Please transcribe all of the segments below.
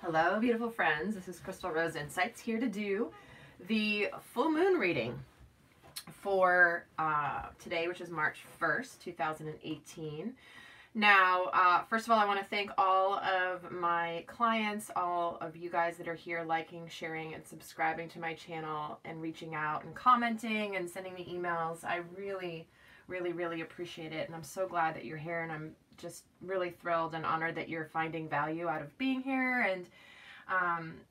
Hello, beautiful friends. This is Crystal Rose Insights here to do the full moon reading for today, which is March 1st, 2018. Now, first of all, I want to thank all of my clients, all of you guys that are here liking, sharing, and subscribing to my channel and reaching out and commenting and sending me emails. I really, really, really appreciate it, and I'm so glad that you're here, and I'm just really thrilled and honored that you're finding value out of being here, and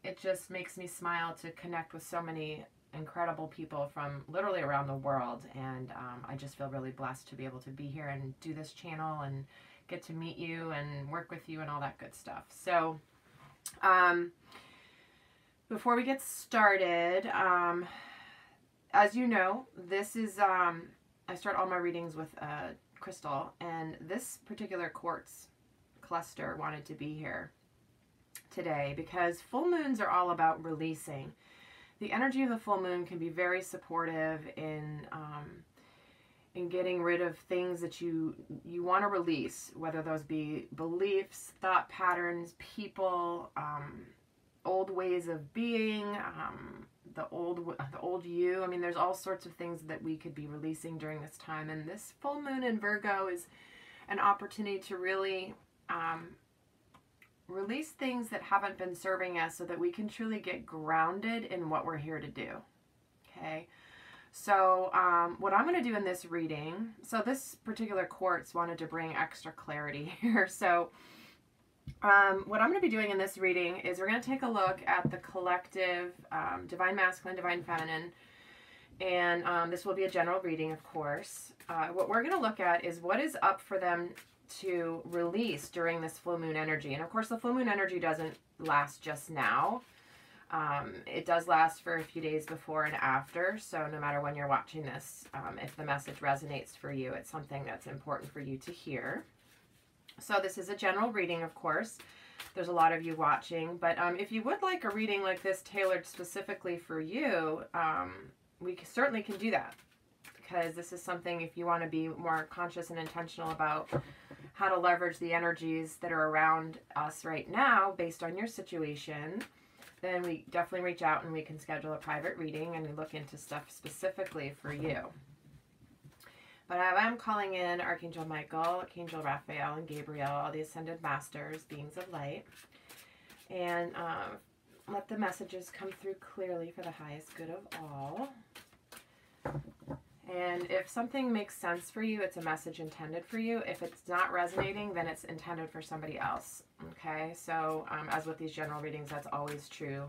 it just makes me smile to connect with so many incredible people from literally around the world, and I just feel really blessed to be able to be here and do this channel and get to meet you and work with you and all that good stuff. So before we get started, as you know, this is I start all my readings with crystal, and this particular quartz cluster wanted to be here today because full moons are all about releasing. The energy of the full moon can be very supportive in getting rid of things that you want to release, whether those be beliefs, thought patterns, people, old ways of being, the old you. I mean, there's all sorts of things that we could be releasing during this time, and this full moon in Virgo is an opportunity to really release things that haven't been serving us so that we can truly get grounded in what we're here to do. Okay, so what I'm going to do in this reading, so this particular quartz wanted to bring extra clarity here, so what I'm going to be doing in this reading is we're going to take a look at the collective Divine Masculine, Divine Feminine, and this will be a general reading, of course. What we're going to look at is what is up for them to release during this full moon energy. And of course, the full moon energy doesn't last just now. It does last for a few days before and after, so no matter when you're watching this, if the message resonates for you, it's something that's important for you to hear. So this is a general reading, of course. There's a lot of you watching, but if you would like a reading like this tailored specifically for you, we certainly can do that, because this is something, if you want to be more conscious and intentional about how to leverage the energies that are around us right now based on your situation, then we definitely reach out and we can schedule a private reading and we look into stuff specifically for you. But I am calling in Archangel Michael, Archangel Raphael, and Gabriel, all the Ascended Masters, beings of light. And let the messages come through clearly for the highest good of all. And if something makes sense for you, it's a message intended for you. If it's not resonating, then it's intended for somebody else. Okay, so as with these general readings, that's always true.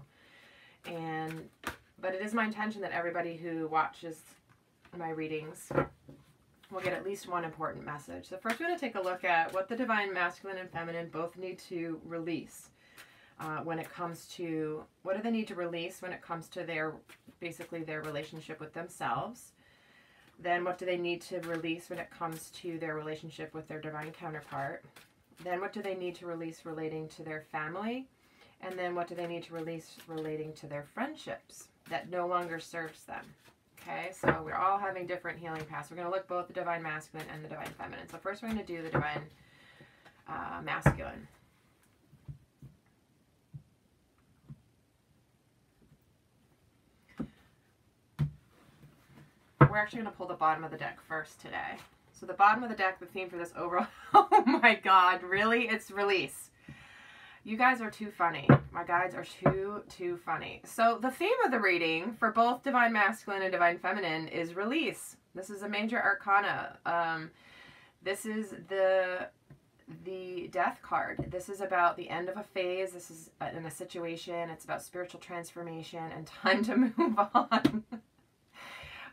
But it is my intention that everybody who watches my readings will get at least one important message. So first we're going to take a look at what the Divine Masculine and Feminine both need to release when it comes to, what do they need to release when it comes to basically their relationship with themselves. Then what do they need to release when it comes to their relationship with their divine counterpart. Then what do they need to release relating to their family. And then what do they need to release relating to their friendships that no longer serves them. Okay, so we're all having different healing paths. We're going to look both the Divine Masculine and the Divine Feminine. So first we're going to do the Divine Masculine. We're actually going to pull the bottom of the deck first today. So the bottom of the deck, the theme for this overall, oh my God, really? It's release. You guys are too funny. My guides are too funny. So the theme of the reading for both Divine Masculine and Divine Feminine is release. This is a major arcana. This is the Death card. This is about the end of a phase. This is in a situation. It's about spiritual transformation and time to move on.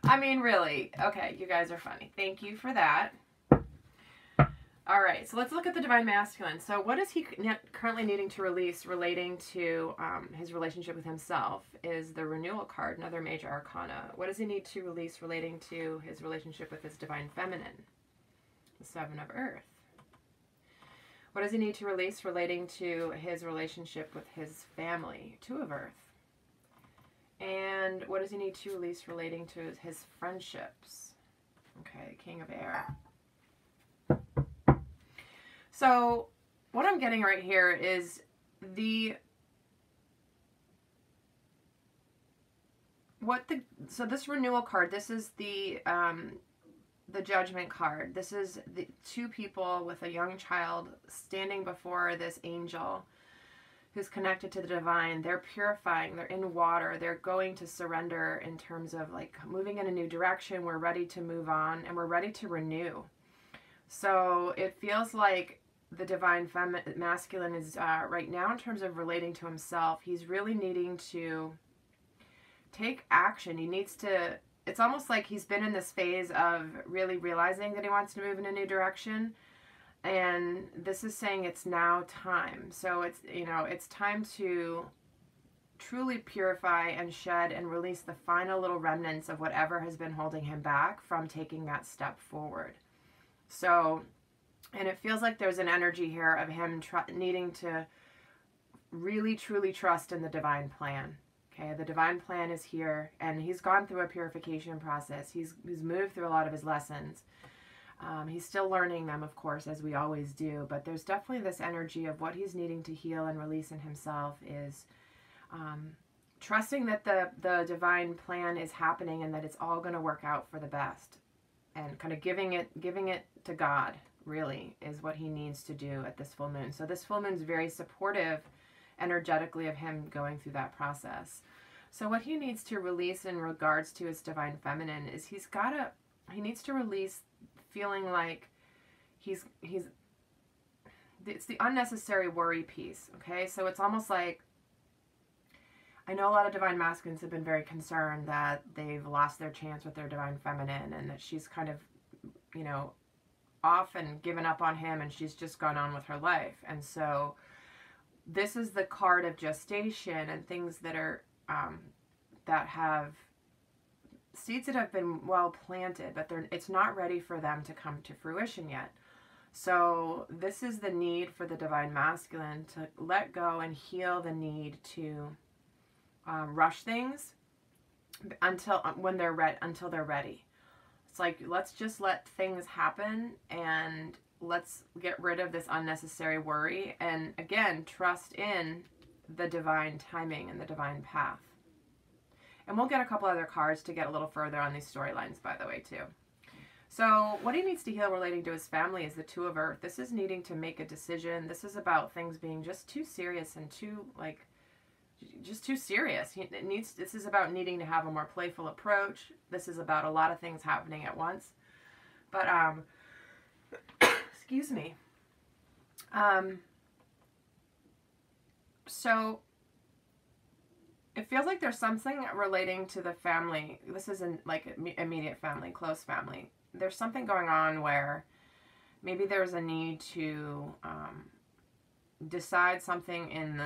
I mean, really. Okay, you guys are funny. Thank you for that. All right, so let's look at the Divine Masculine. So what is he currently needing to release relating to his relationship with himself is the Renewal card, another major arcana. What does he need to release relating to his relationship with his Divine Feminine? The Seven of Earth. What does he need to release relating to his relationship with his family? Two of Earth. And what does he need to release relating to his friendships? Okay, King of Air. So what I'm getting right here is the so this renewal card, this is the Judgment card. This is the two people with a young child standing before this angel who's connected to the divine. They're purifying, they're in water, they're going to surrender in terms of like moving in a new direction. We're ready to move on and we're ready to renew. So it feels like the divine masculine is right now, in terms of relating to himself, he's really needing to take action. He needs to, it's almost like he's been in this phase of really realizing that he wants to move in a new direction. And this is saying it's now time. So it's, you know, it's time to truly purify and shed and release the final little remnants of whatever has been holding him back from taking that step forward. So, and it feels like there's an energy here of him needing to really, truly trust in the divine plan. Okay, the divine plan is here, and he's gone through a purification process. He's moved through a lot of his lessons. He's still learning them, of course, as we always do, but there's definitely this energy of what he's needing to heal and release in himself is trusting that the divine plan is happening and that it's all going to work out for the best, and kind of giving it to God, really, is what he needs to do at this full moon. So this full moon is very supportive energetically of him going through that process. So what he needs to release in regards to his divine feminine is he needs to release feeling like it's the unnecessary worry piece. Okay, so it's almost like, I know a lot of divine masculines have been very concerned that they've lost their chance with their divine feminine and that she's kind of, you know, off and given up on him and she's just gone on with her life. And so this is the card of gestation and things that are that have seeds that have been well planted, but it's not ready for them to come to fruition yet. So this is the need for the divine masculine to let go and heal the need to rush things until they're ready. It's like, let's just let things happen and let's get rid of this unnecessary worry, and again, trust in the divine timing and the divine path. And we'll get a couple other cards to get a little further on these storylines, by the way, too. So what he needs to heal relating to his family is the Two of Earth. This is needing to make a decision. This is about things being just too serious and just too serious. This is about needing to have a more playful approach. This is about a lot of things happening at once. But excuse me. So it feels like there's something relating to the family. This isn't like immediate family, close family. There's something going on where maybe there's a need to decide something in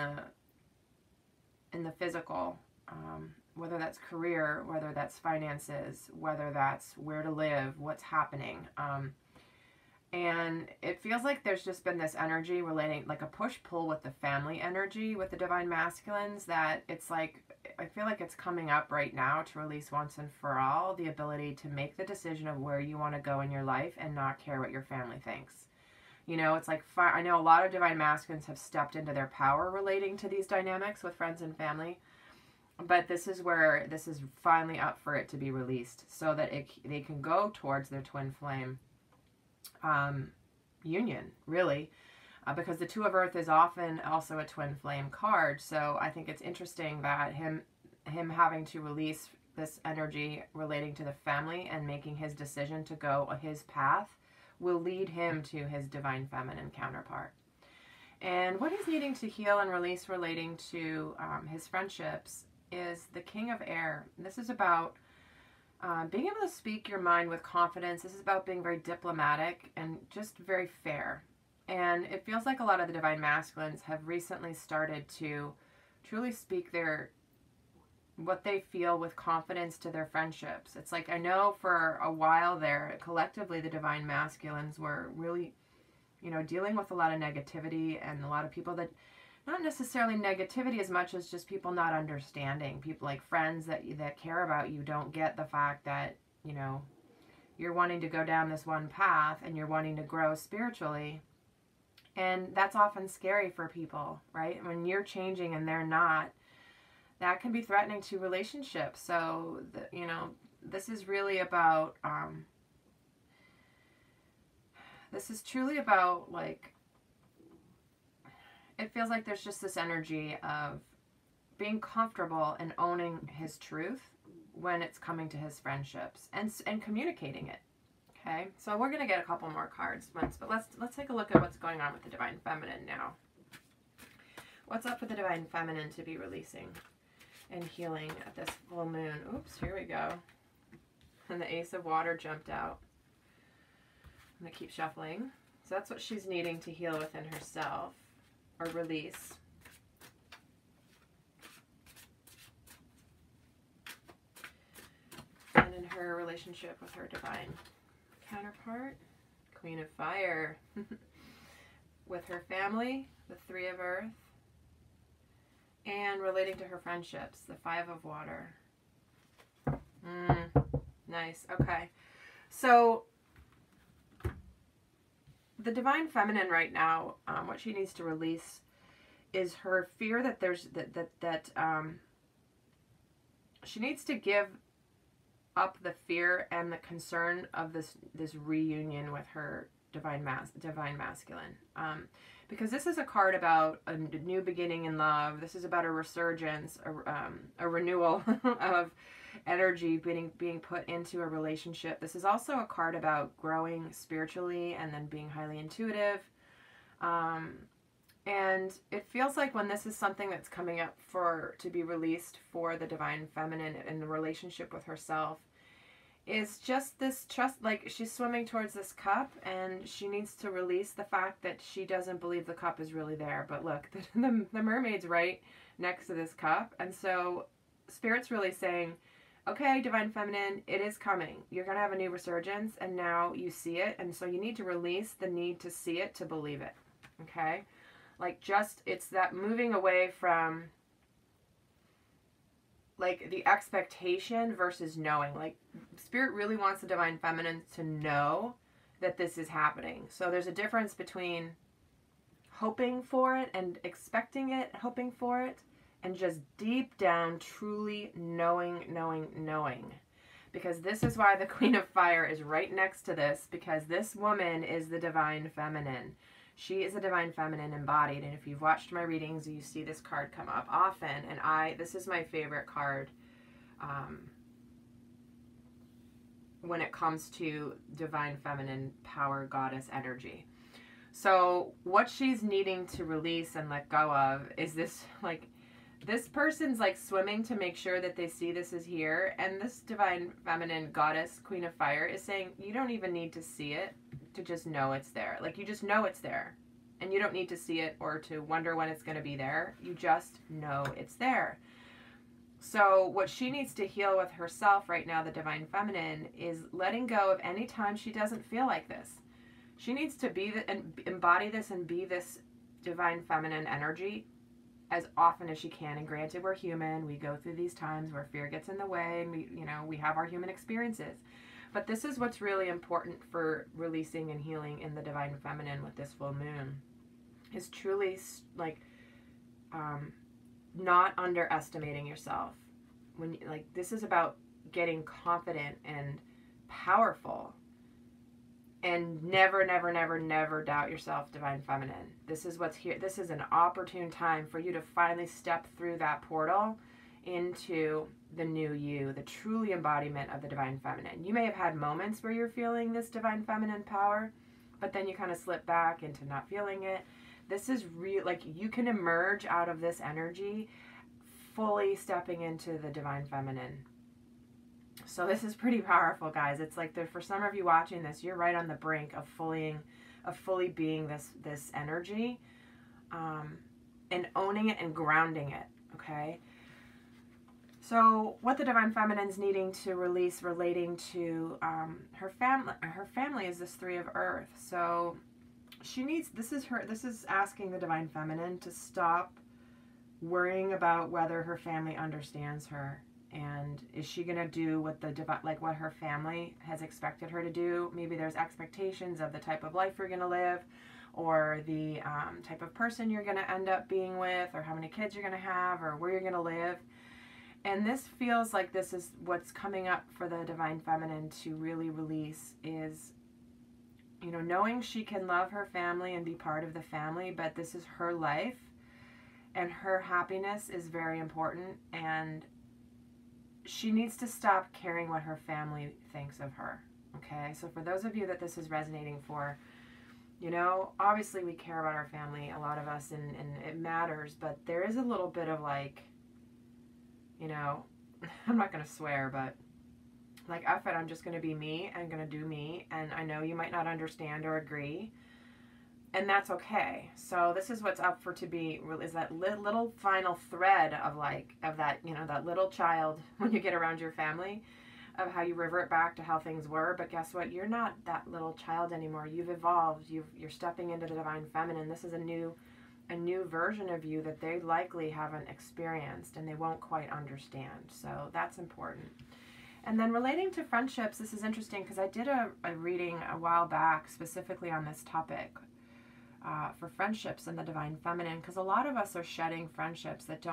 the physical, whether that's career, whether that's finances, whether that's where to live, what's happening. And it feels like there's just been this energy relating, like a push-pull with the family energy with the divine masculines, that it's like, I feel like it's coming up right now to release once and for all the ability to make the decision of where you want to go in your life and not care what your family thinks. You know, it's like, I know a lot of divine masculines have stepped into their power relating to these dynamics with friends and family, but this is where this is finally up for it to be released so that they can go towards their twin flame union, really, because the Two of Earth is often also a twin flame card. So I think it's interesting that him having to release this energy relating to the family and making his decision to go his path will lead him to his divine feminine counterpart. And what he's needing to heal and release relating to his friendships is the King of Air. This is about being able to speak your mind with confidence. This is about being very diplomatic and just very fair. And it feels like a lot of the divine masculines have recently started to truly speak what they feel with confidence to their friendships. It's like, I know for a while there, collectively, the divine masculines were really, you know, dealing with a lot of negativity and a lot of people that, not necessarily negativity as much as just people not understanding. People like friends that care about you don't get the fact that, you know, you're wanting to go down this one path and you're wanting to grow spiritually. And that's often scary for people, right? When you're changing and they're not, that can be threatening to relationships. So, you know, this is really about, this is truly about, like, it feels like there's just this energy of being comfortable and owning his truth when it's coming to his friendships and communicating it. Okay, so we're going to get a couple more cards, but let's take a look at what's going on with the Divine Feminine now. What's up for the Divine Feminine to be releasing and healing at this full moon? Oops, here we go. And the Ace of Water jumped out. I'm going to keep shuffling. So that's what she's needing to heal within herself or release. And in her relationship with her divine counterpart, Queen of Fire. With her family, the Three of Earth. And relating to her friendships, the Five of Water. Nice. Okay. So the Divine Feminine right now, what she needs to release is her fear that there's she needs to give up the fear and the concern of this reunion with her divine masculine. Because this is a card about a new beginning in love. This is about a resurgence, a renewal of energy being put into a relationship. This is also a card about growing spiritually and then being highly intuitive. And it feels like when this is something that's coming up to be released for the Divine Feminine in the relationship with herself, is just this trust, like she's swimming towards this cup and she needs to release the fact that she doesn't believe the cup is really there. But look, the mermaid's right next to this cup. And so Spirit's really saying, okay, Divine Feminine, it is coming. You're going to have a new resurgence and now you see it. And so you need to release the need to see it to believe it. Okay? Like it's that moving away from like the expectation versus knowing. Like Spirit really wants the Divine Feminine to know that this is happening. So there's a difference between hoping for it and expecting it, hoping for it, and just deep down truly knowing. Because this is why the Queen of Fire is right next to this, because this woman is the Divine Feminine. She is a Divine Feminine embodied, and if you've watched my readings, you see this card come up often, and this is my favorite card when it comes to Divine Feminine power, goddess energy. So what she's needing to release and let go of is this, like, this person's like swimming to make sure that they see this is here, and this Divine Feminine goddess, Queen of Fire, is saying you don't even need to see it to just know it's there. Like, you just know it's there, and you don't need to see it or to wonder when it's going to be there. You just know it's there. So what she needs to heal with herself right now, the Divine Feminine, is letting go of any time she doesn't feel like this. She needs to embody this and be this Divine Feminine energy as often as she can. And granted, we're human. We go through these times where fear gets in the way, and we have our human experiences. But this is what's really important for releasing and healing in the Divine Feminine with this full moon, is truly like not underestimating yourself. When this is about getting confident and powerful, and never doubt yourself, Divine Feminine. This is what's here. This is an opportune time for you to finally step through that portal into the new you, the truly embodiment of the Divine Feminine. You may have had moments where you're feeling this Divine Feminine power, but then you kind of slip back into not feeling it. This is real. Like, you can emerge out of this energy fully stepping into the Divine Feminine. So this is pretty powerful, guys. It's like, for some of you watching this, you're right on the brink of fully being this energy, and owning it and grounding it. Okay. So what the Divine Feminine's needing to release relating to her family is this Three of Earth. So she needs, this is asking the Divine Feminine to stop worrying about whether her family understands her, and is she gonna do what what her family has expected her to do. Maybe there's expectations of the type of life you're gonna live, or the type of person you're gonna end up being with, or how many kids you're gonna have, or where you're gonna live. And this feels like this is what's coming up for the Divine Feminine to really release is, you know, knowing she can love her family and be part of the family, but this is her life and her happiness is very important, and she needs to stop caring what her family thinks of her. Okay, so for those of you that this is resonating for, you know, obviously we care about our family, a lot of us, and it matters, but there is a little bit of like, you know, I'm not going to swear, but like, F it, I'm just going to be me. I'm going to do me. And I know you might not understand or agree. And that's okay. So this is what's up for to be, is that little final thread of like, of that, you know, that little child when you get around your family, of how you revert back to how things were. But guess what? You're not that little child anymore. You've evolved. You're stepping into the Divine Feminine. This is a new version of you that they likely haven't experienced and they won't quite understand. So that's important. And then relating to friendships, this is interesting because I did a reading a while back specifically on this topic for friendships and the Divine Feminine, because a lot of us are shedding friendships that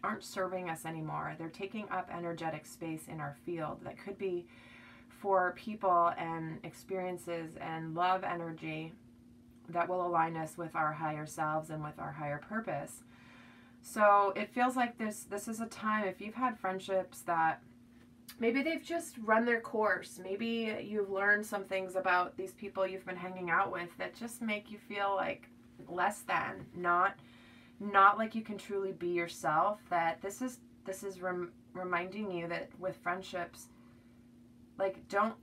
aren't serving us anymore. They're taking up energetic space in our field that could be for people and experiences and love energy that will align us with our higher selves and with our higher purpose. So it feels like this is a time, if you've had friendships that maybe they've just run their course, maybe you've learned some things about these people you've been hanging out with that just make you feel like less than, not like you can truly be yourself, that this is reminding you that with friendships, like don't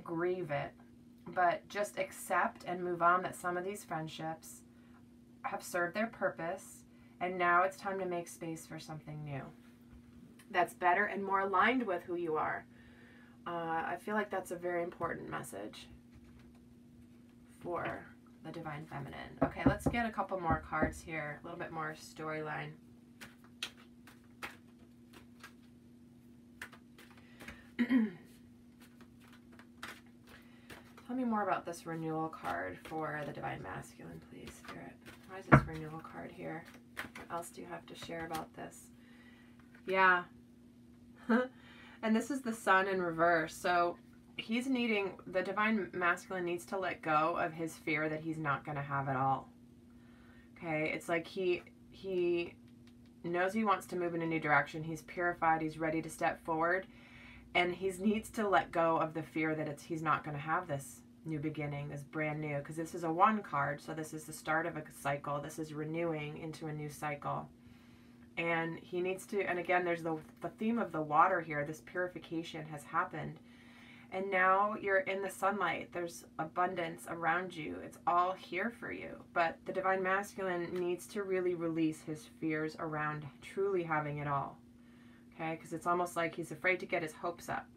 grieve it, but just accept and move on that some of these friendships have served their purpose, and now it's time to make space for something new that's better and more aligned with who you are. I feel like that's a very important message for the Divine Feminine. Okay, let's get a couple more cards here, a little bit more storyline. Tell me more about this renewal card for the Divine Masculine, please, Spirit. Why is this renewal card here? What else do you have to share about this? Yeah. And this is the Sun in reverse. So the Divine Masculine needs to let go of his fear that he's not going to have it all. Okay? It's like he knows he wants to move in a new direction. He's purified. He's ready to step forward. And he needs to let go of the fear that he's not going to have this new beginning, this brand new. Because this is a 1 card, so this is the start of a cycle. This is renewing into a new cycle. And he needs to, and again, there's the theme of the water here. This purification has happened. And now you're in the sunlight. There's abundance around you. It's all here for you. But the Divine Masculine needs to really release his fears around truly having it all. Okay, because it's almost like he's afraid to get his hopes up.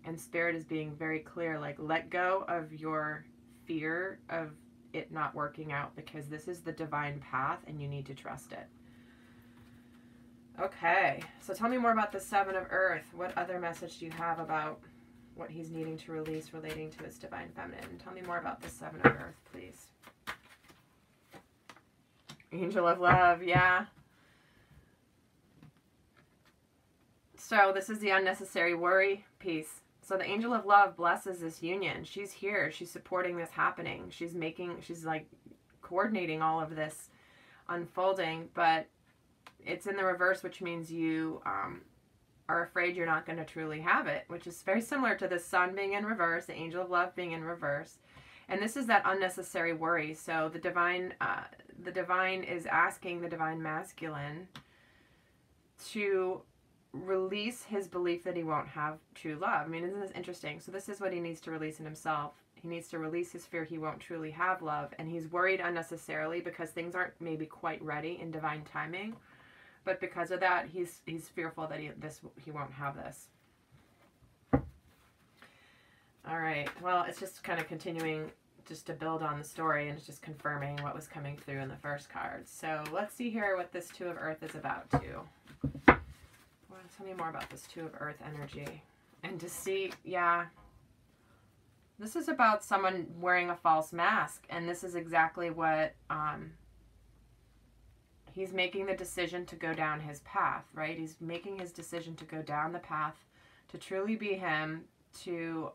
And Spirit is being very clear, like, let go of your fear of it not working out, because this is the divine path and you need to trust it. Okay, so tell me more about the 7 of Earth. What other message do you have about what he's needing to release relating to his Divine Feminine? Tell me more about the 7 of Earth, please. Angel of Love, yeah. So this is the unnecessary worry piece. So the Angel of Love blesses this union. She's here. She's supporting this happening. She's like coordinating all of this unfolding, but it's in the reverse, which means you are afraid you're not going to truly have it, which is very similar to the Sun being in reverse, the Angel of Love being in reverse. And this is that unnecessary worry. So the divine is asking the Divine Masculine to release his belief that he won't have true love. I mean, isn't this interesting? So this is what he needs to release in himself. He needs to release his fear he won't truly have love, and he's worried unnecessarily because things aren't maybe quite ready in divine timing. But because of that, he's fearful that he won't have this. All right. Well, it's just kind of continuing just to build on the story, and it's just confirming what was coming through in the first card. So let's see here what this 2 of Earth is about too. Well, tell me more about this 2 of Earth energy. And to see, yeah, this is about someone wearing a false mask, and this is exactly what he's making the decision to go down his path, right? He's making his decision to go down the path, to truly be him, to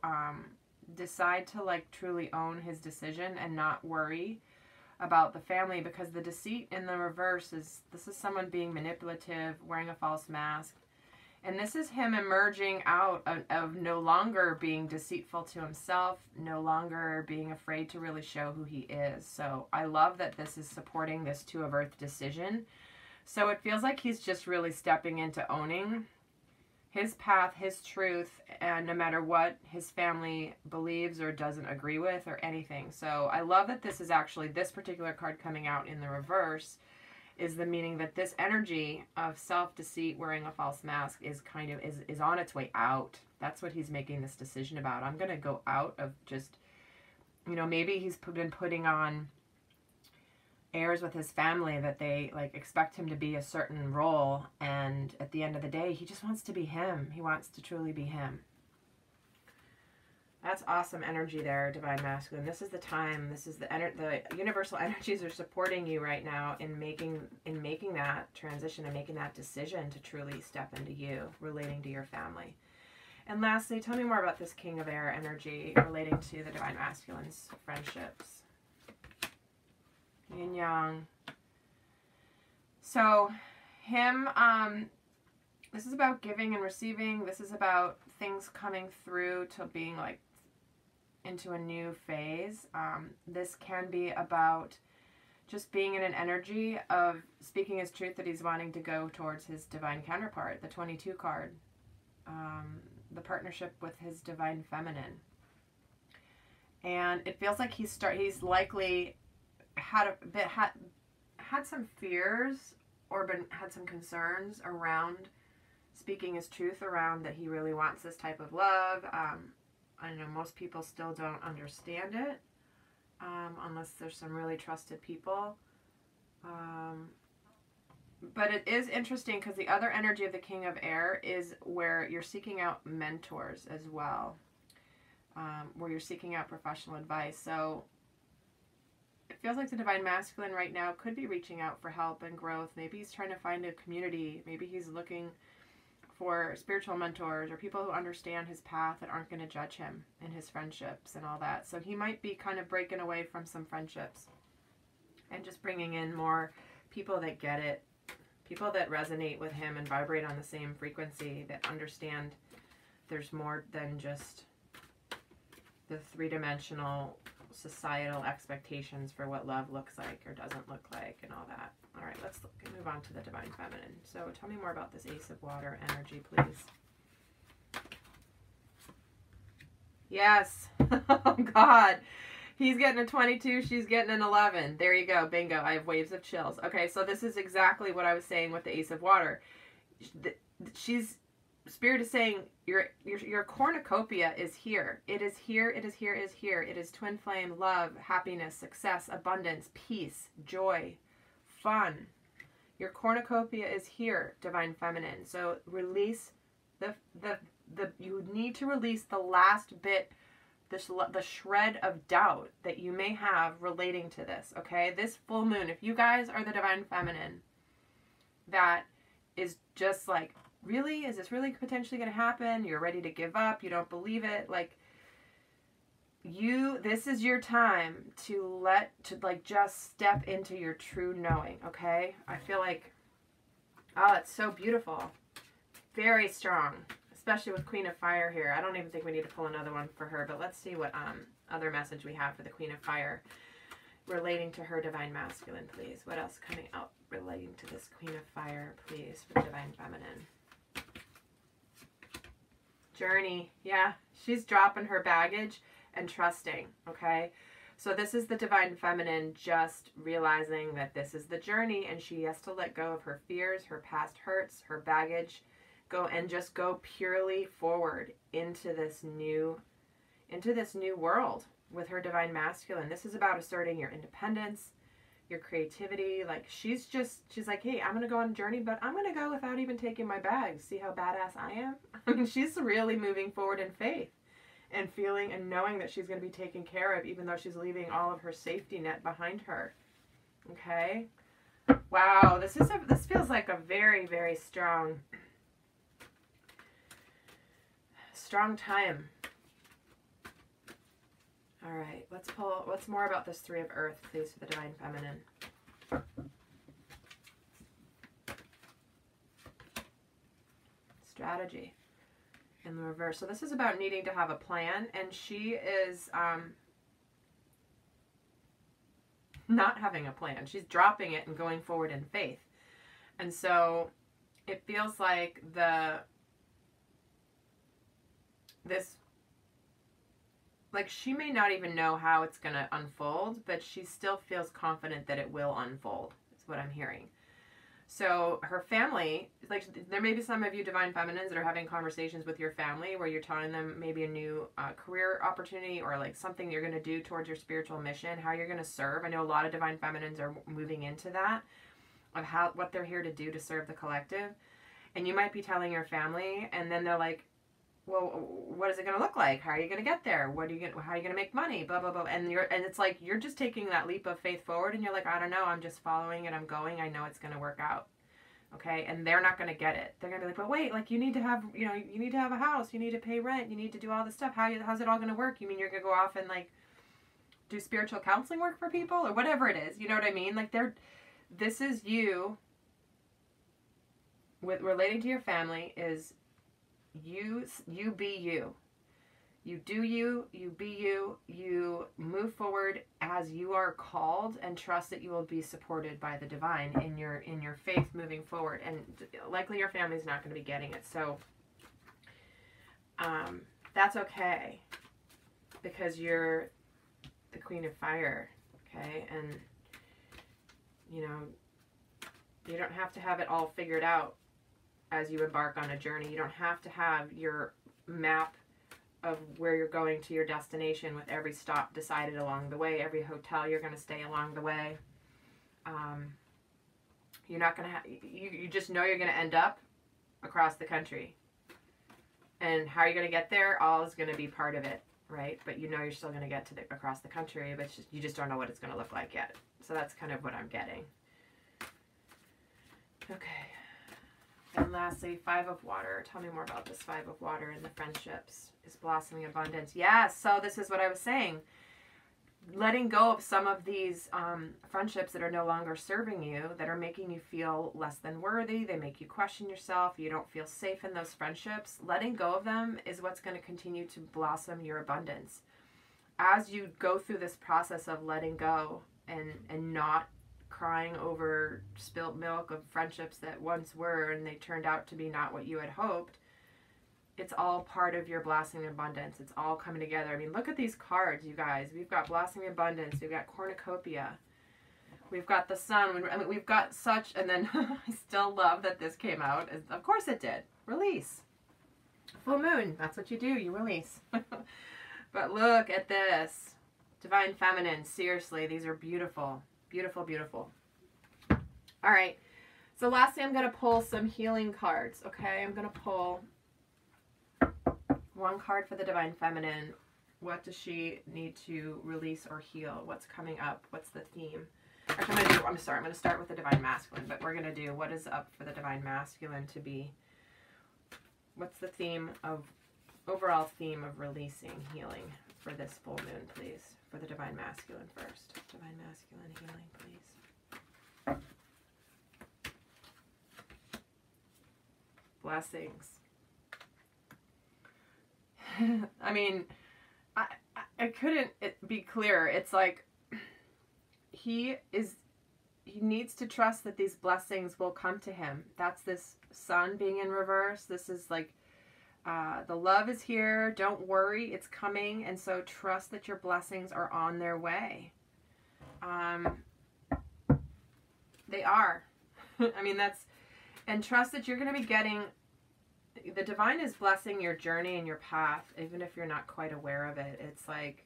decide to like truly own his decision and not worry about the family, because the deceit in the reverse is, this is someone being manipulative, wearing a false mask. And this is him emerging out of no longer being deceitful to himself, no longer being afraid to really show who he is. So I love that this is supporting this Two of Earth decision. So it feels like he's just really stepping into owning his path, his truth, and no matter what his family believes or doesn't agree with or anything. So I love that this is actually, this particular card coming out in the reverse is the meaning that this energy of self-deceit, wearing a false mask, is kind of, is on its way out. That's what he's making this decision about. I'm going to go out of just, you know, maybe he's been putting on airs with his family that they like expect him to be a certain role, and at the end of the day he just wants to be him. He wants to truly be him. That's awesome energy there, Divine Masculine. This is the time, this is the universal energies are supporting you right now in making that transition and making that decision to truly step into you, relating to your family. And lastly, tell me more about this King of Air energy relating to the Divine Masculine's friendships. Yin Yang. So him, this is about giving and receiving. This is about things coming through to being like into a new phase. This can be about just being in an energy of speaking his truth, that he's wanting to go towards his divine counterpart, the 22 card, the partnership with his divine feminine. And it feels like he's likely had some fears or had some concerns around speaking his truth, around that he really wants this type of love. I know most people still don't understand it, unless there's some really trusted people. But it is interesting because the other energy of the King of Air is where you're seeking out mentors as well, where you're seeking out professional advice. So it feels like the Divine Masculine right now could be reaching out for help and growth. Maybe he's trying to find a community. Maybe he's looking for spiritual mentors or people who understand his path and aren't going to judge him in his friendships and all that. So he might be kind of breaking away from some friendships and just bringing in more people that get it, people that resonate with him and vibrate on the same frequency, that understand there's more than just the three-dimensional societal expectations for what love looks like or doesn't look like and all that. All right, let's move on to the Divine Feminine. So tell me more about this Ace of Water energy, please. Yes. Oh, God. He's getting a 22. She's getting an 11. There you go. Bingo. I have waves of chills. Okay, so this is exactly what I was saying with the Ace of Water. Spirit is saying your cornucopia is here. It is here. It is here. It is here. It is twin flame, love, happiness, success, abundance, peace, joy, fun. Your cornucopia is here, Divine Feminine. So release you need to release the last bit, the shred of doubt that you may have relating to this. Okay, this full moon. If you guys are the Divine Feminine, that is just like, really? Is this really potentially going to happen? You're ready to give up. You don't believe it. Like, this is your time to just step into your true knowing. Okay. I feel like, oh, it's so beautiful. Very strong, especially with Queen of Fire here. I don't even think we need to pull another one for her, but let's see what, other message we have for the Queen of Fire relating to her Divine Masculine, please. What else coming out relating to this Queen of Fire, please, for Divine Feminine? Journey. Yeah, she's dropping her baggage and trusting, okay? So this is the Divine Feminine just realizing that this is the journey and she has to let go of her fears, her past hurts, her baggage, go purely forward into this new world with her Divine Masculine. This is about asserting your independence, your creativity. Like, she's like, hey, I'm going to go on a journey, but I'm going to go without even taking my bags. See how badass I am? I mean, she's really moving forward in faith and feeling and knowing that she's going to be taken care of, even though she's leaving all of her safety net behind her. Okay? Wow, this feels like a very, very strong time. All right, let's pull, what's more about this Three of Earth, please, for the Divine Feminine? Strategy in the reverse. So this is about needing to have a plan, and she is not having a plan. She's dropping it and going forward in faith. And so it feels like like she may not even know how it's going to unfold, but she still feels confident that it will unfold, is what I'm hearing. So her family, like there may be some of you Divine Feminines that are having conversations with your family where you're telling them maybe a new career opportunity or like something you're going to do towards your spiritual mission, how you're going to serve. I know a lot of Divine Feminines are moving into that, of what they're here to do to serve the collective. And you might be telling your family, and then they're like, well, what is it going to look like? How are you going to get there? How are you going to make money? Blah, blah, blah. And it's like, you're just taking that leap of faith forward, and you're like, I don't know. I'm just following it. I'm going. I know it's going to work out. Okay. And they're not going to get it. They're going to be like, but wait, like you need to have, you need to have a house. You need to pay rent. You need to do all this stuff. How's it all going to work? You mean you're going to go off and like do spiritual counseling work for people or whatever it is? You know what I mean? Like this is you with relating to your family is you be you. You do you be you. You move forward as you are called, and trust that you will be supported by the divine in your faith moving forward. And likely your family's not going to be getting it. So that's okay, because you're the Queen of Fire, okay? And you don't have to have it all figured out as you embark on a journey. You don't have to have your map of where you're going to your destination with every stop decided along the way, every hotel you're going to stay along the way. You're not going to have, you just know you're going to end up across the country. And how you're going to get there, all is going to be part of it, right? But you're still going to get to across the country, but you just don't know what it's going to look like yet. So that's kind of what I'm getting. Okay. And lastly, Five of Water. Tell me more about this Five of Water and the friendships. Is blossoming abundance. Yes, so this is what I was saying. Letting go of some of these friendships that are no longer serving you, that are making you feel less than worthy. They make you question yourself. You don't feel safe in those friendships. Letting go of them is what's going to continue to blossom your abundance. As you go through this process of letting go and not crying over spilt milk of friendships that once were and they turned out to be not what you had hoped, it's all part of your blossoming abundance. It's all coming together. I mean, look at these cards, you guys. We've got blossoming abundance. We've got cornucopia. We've got the sun. I mean, we've got such, and then I still love that this came out. Of course it did. Release. Full moon. That's what you do. You release. But look at this. Divine Feminine. Seriously, these are beautiful. Beautiful, beautiful. All right. So lastly, I'm going to pull some healing cards. Okay. I'm going to pull one card for the Divine Feminine. What does she need to release or heal? What's coming up? What's the theme? Actually, I'm going to start with the Divine Masculine, but we're going to do what is up for the Divine Masculine to be. What's the theme of, overall theme of releasing, healing for this full moon, please? For the Divine Masculine first. Divine Masculine healing, please. Blessings. I mean, I couldn't be clearer. It's like he needs to trust that these blessings will come to him. That's this sun being in reverse. This is like the love is here. Don't worry, it's coming. And so trust that your blessings are on their way. They are. I mean, and trust that you're going to be getting, the divine is blessing your journey and your path, even if you're not quite aware of it. It's like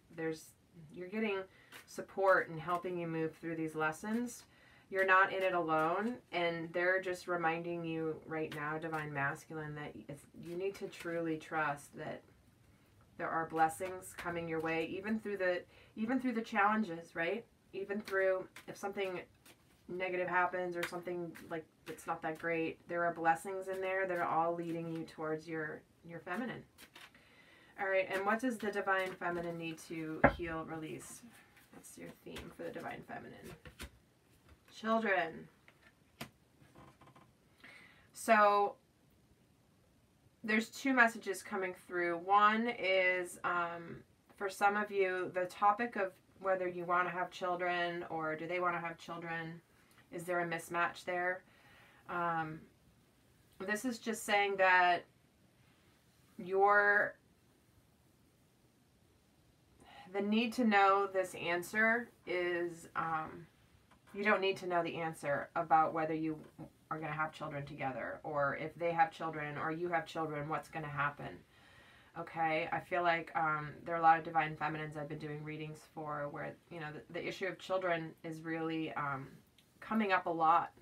you're getting support and helping you move through these lessons. You're not in it alone, and they're just reminding you right now, Divine Masculine, that you need to truly trust that there are blessings coming your way, even through the challenges, right? Even through if something negative happens or something like it's not that great, there are blessings in there that are all leading you towards your feminine. All right, and what does the divine feminine need to heal, release? What's your theme for the divine feminine? Children. So there's two messages coming through. One is, for some of you, the topic of whether you want to have children or do they want to have children. Is there a mismatch there? This is just saying that the need to know this answer is, you don't need to know the answer about whether you are going to have children together, or if they have children or you have children, what's going to happen. Okay, I feel like there are a lot of divine feminines I've been doing readings for where, you know, the issue of children is really coming up a lot,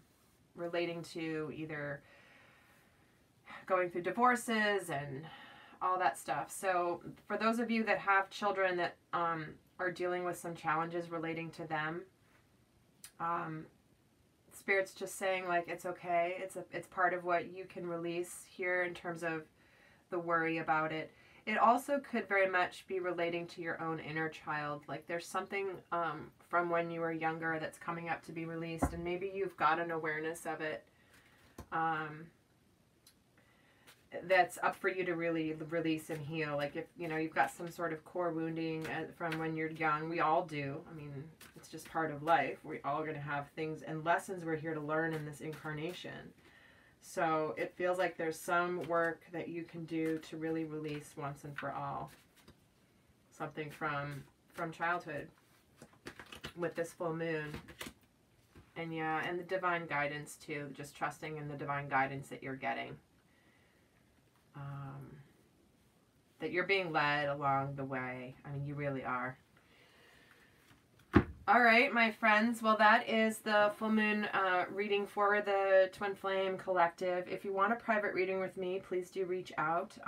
relating to either going through divorces and all that stuff. So for those of you that have children that are dealing with some challenges relating to them, Spirit's just saying, like, it's okay. It's part of what you can release here in terms of the worry about it. It also could very much be relating to your own inner child. Like there's something from when you were younger that's coming up to be released, and maybe you've got an awareness of it that's up for you to really release and heal. Like if, you know, you've got some sort of core wounding from when you're young. We all do. I mean, it's just part of life. We're all going to have things and lessons we're here to learn in this incarnation. So it feels like there's some work that you can do to really release once and for all something from childhood with this full moon. And yeah, and the divine guidance too, just trusting in the divine guidance that you're getting. That you're being led along the way. I mean, you really are. All right, my friends. Well, that is the full moon reading for the Twin Flame Collective. If you want a private reading with me, please do reach out.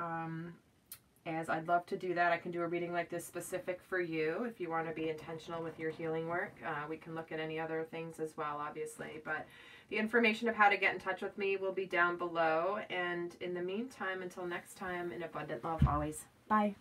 As I'd love to do that. I can do a reading like this specific for you. If you want to be intentional with your healing work, we can look at any other things as well, obviously. But the information of how to get in touch with me will be down below. And in the meantime, until next time, in abundant love always. Bye.